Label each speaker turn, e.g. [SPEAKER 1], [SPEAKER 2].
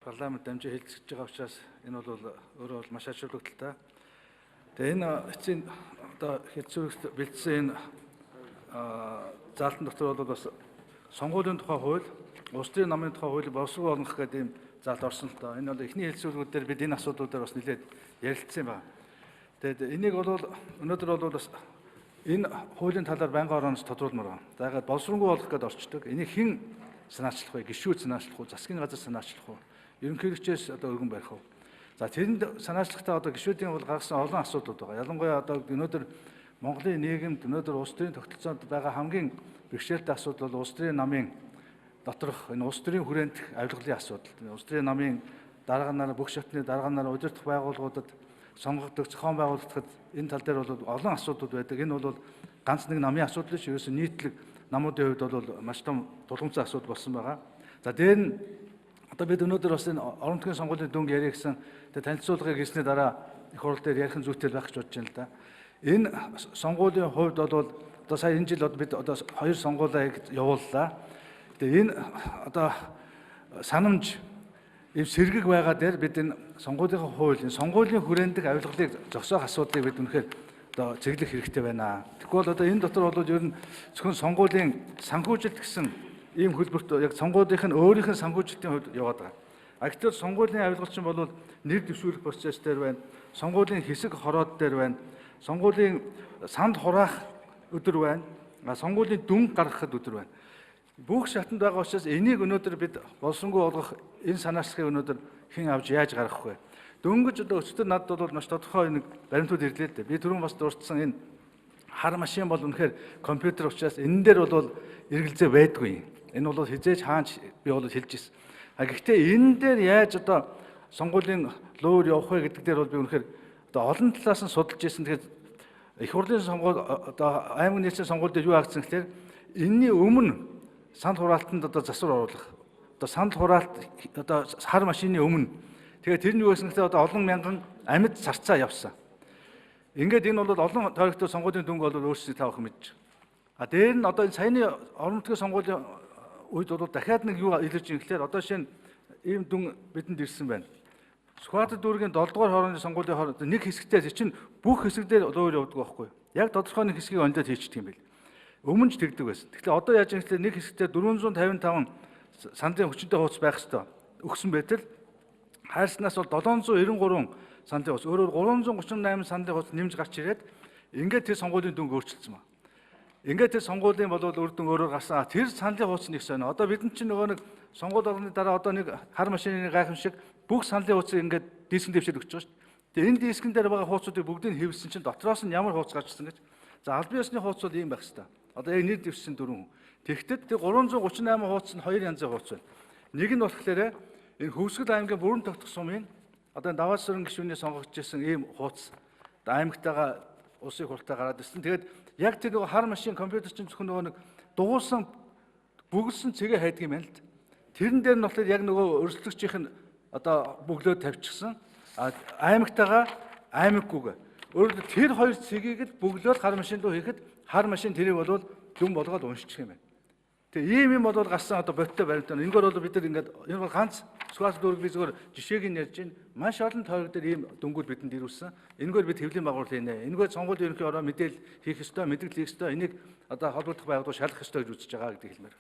[SPEAKER 1] парламент дамжин хэлцэж байгаа учраас энэ бол өөрөө бол маш ач холбогдолтой. Тэгээ энэ эцсийн одоо хэлцүүлэгт бэлдсэн энэ заалтан дотор бол бас сонгуулийн тухай хууль, улс төрийн намын тухай хуулийг боловсрол болгох гэдэг ийм заалт орсон л доо. Энэ бол эхний хэлцүүлгүүдээр бид энэ асуудлуудаар бас нэлээд ярилцсан байна. Тэгээд энийг бол өнөөдөр бол бас энэ хуулийн талаар байнгын орооноос тодруулмаар байна. За ягаад боловсронгүй болгох гэдээ орчдөг. Энийг хэн санаачлах вэ? Гишүүд санаачлах уу? Засгийн газар санаачлах уу? Ерөнхийлөгчөөс одоо өргөн барих уу? За тэрэнд санаачлагтаа одоо гишүүдийн бол гаргасан олон асуудлууд байгаа. Ялангуяа одоо өнөөдөр Монголын нийгэмд өнөөдөр улс төрийн тогтолцоонд байгаа хамгийн бэрхшээлтэй асуудал бол улс төрийн намын доторх энэ улс төрийн хүрээнд авилгалын асуудал. Улс төрийн намын дарганаар бүх шатны дарганаар удирдах байгууллагуудад сонгогддог зохион байгуулагдахад энэ тал дээр бол олон асуудлууд байдаг. Энэ бол ганц нэг намын асуудал биш, ерөөсөө нийтлэг намуудын хувьд бол маш том тулгымцсан асуудал болсон байгаа. За дээр нь одоо бид өнөөдөр бас энэ орон нутгийн сонгуулийн дүнг яриа гэсэн танилцуулгыг хийсний дараа их хурл дээр ярих зүйтэй байх гэж бодож байна л да. Энэ сонгуулийн хувьд бол одоо сая энэ жил бид одоо 2 сонгуулийг явууллаа. Тэгээ энэ одоо санамж ийм сэргэг байгаа дээр бид энэ сонгуулийн хууль, сонгуулийн хүрээндх авилгалыг зогсоох асуудлыг бид үнэхээр одоо чиглэх хэрэгтэй байна. Тэгвэл одоо энэ дотор бол ер нь зөвхөн сонгуулийн санхүүжилт гэсэн ийм хөлбөрт яг сонгуулийнх нь өөрийнх нь санхүүжилтийн хувьд яваад байгаа. Гэхдээ сонгуулийн авилгалчин бол нэр дэвшүүлэх процесс дээр байна. Сонгуулийн хэсэг хороод дээр байна. Сонгуулийн санд хураах өдөр байна. Сонгуулийн дүнг гаргахад өдөр байна. Бүх шатанд байгаа учраас энийг өнөөдөр бид болсонгүй болгох энэ санаачлагыг өнөөдөр хэн авч яаж гаргах вэ? Дөнгөж одоо өчтөр надад бол маш тодорхой нэг баримтууд ирлээ л дээ. Би түрүүн бас дурдсан энэ хар машин бол үнэхээр компьютер учраас энэ дээр бол эргэлзээ байдгүй. Энэ бол хизээж хаанч би бол хэлж ирсэн. Гэхдээ энэ дээр яаж одоо сонгуулийн луур явах вэ гэдэг дээр бол би үнэхээр одоо олон талаас нь судалж ирсэн. Тэгэхээр их хурлын сонгуул одоо аймаг нийслэлийн сонгуул дээр юуаагцсан гэхээр энэний өмнө санд хураалтанд одоо засвар оруулах. Одоо санд хураалт одоо хар машины өмнө. Тэгээд тэр нь юу гэсэн гэхээр одоо олон мянган амьд царцаа явсан. Ингээд энэ бол олон тойрогтой сонгуулийн дүнг бол өөрсдөө таах мэдж. Дээр нь одоо энэ саяны орон нутгийн сонгуулийн үед бол дахиад нэг юу илэрж байгаа гэхээр одоо шинэ ийм дүн бидэнд ирсэн байна. Сүхбаатар дүүргийн 7 дугаар хорооны сонгуулийн хооронд нэг хэсэгтээ чинь бүх хэсэгдээ луур явдаг байхгүй. Яг тодорхой нэг хэсгийг ондоод хийчихдэг юм байл. Өмнө ч тэгдэг байсан. Тэгэхээр одоо яаж юм гэхээр нэг хэсэгтээ 455 сандын хүчинтэй хууц байх ёстой. Өгсөн байтал хайрснаас бол 793 сандын хууц, өөрөөр 338 сандын хууц нэмж гарч ирээд ингээд тэр сонгуулийн дүнг өөрчилсөн ба. Ингээд тэр сонгуулийн бол үр дүн өөрөөр гарсан. Тэр саналын хууц нэг сонио. Одоо бид чинь нөгөө нэг сонгуул орны дараа одоо нэг хар машины гайхамшиг бүх саналын хууцыг ингээд дискэн дэвшээд өгч байгаа шүү дээ. Тэгээ энэ дискэн дээр байгаа хууцуудыг бүгдийг хэвлэсэн чинь дотроос нь ямар хууц гарч ирсэн гэж. За албан ёсны хууц бол ийм байх хэвээр. Одоо яг нэр дэвшсэн 4. Тэгэхдээ тэр 338 хууц нь 2 янзын хууц байна. Нэг нь болохоор энэ Хөвсгөл аймгийн бүрэн тогтох сумын одоо Даваа Сүрэн гишүүний сонгогдчихсэн ийм хууц аймагтайгаа улсын хурдтай гараад ирсэн. Тэгээд яг тэр нөгөө хар машин компьютер чинь зөвхөн нөгөө нэг дугуулсан бүгэлсэн цэгээ хайдаг юм байна л. Тэрэн дээр нь болохоор яг нөгөө өрсөлдөгчийнх нь одоо бөглөө тавьчихсан. Аймагтайгаа аймаггүйгээ. Өөрөөр тэр хоёр цэгийг л бөглөөл хар машин руу хийхэд хар машин тэрийг бол дүн болгоод уншчих юм байна. Тэгээ ийм юм бол гарсан одоо боттой баримт байна. Энэгээр бол бид нар ингээд энэ бол ганц Сүхбаатар дүүрэг би зөвхөн жишээг нь ярьж байна. Маш олон тойрог дээр ийм дүнгууд бидэнд ирүүлсэн. Энэгээр бид хэвлэлийн байгууллага хийнэ. Энэгээр сонгуулийн ерөнхий ороо мэдээлэл хийх ёстой, мэдээлэл хийх ёстой. Энийг одоо холбогдох байгууллага шалгах ёстой гэж үзэж байгаа гэдэг хэлмээр.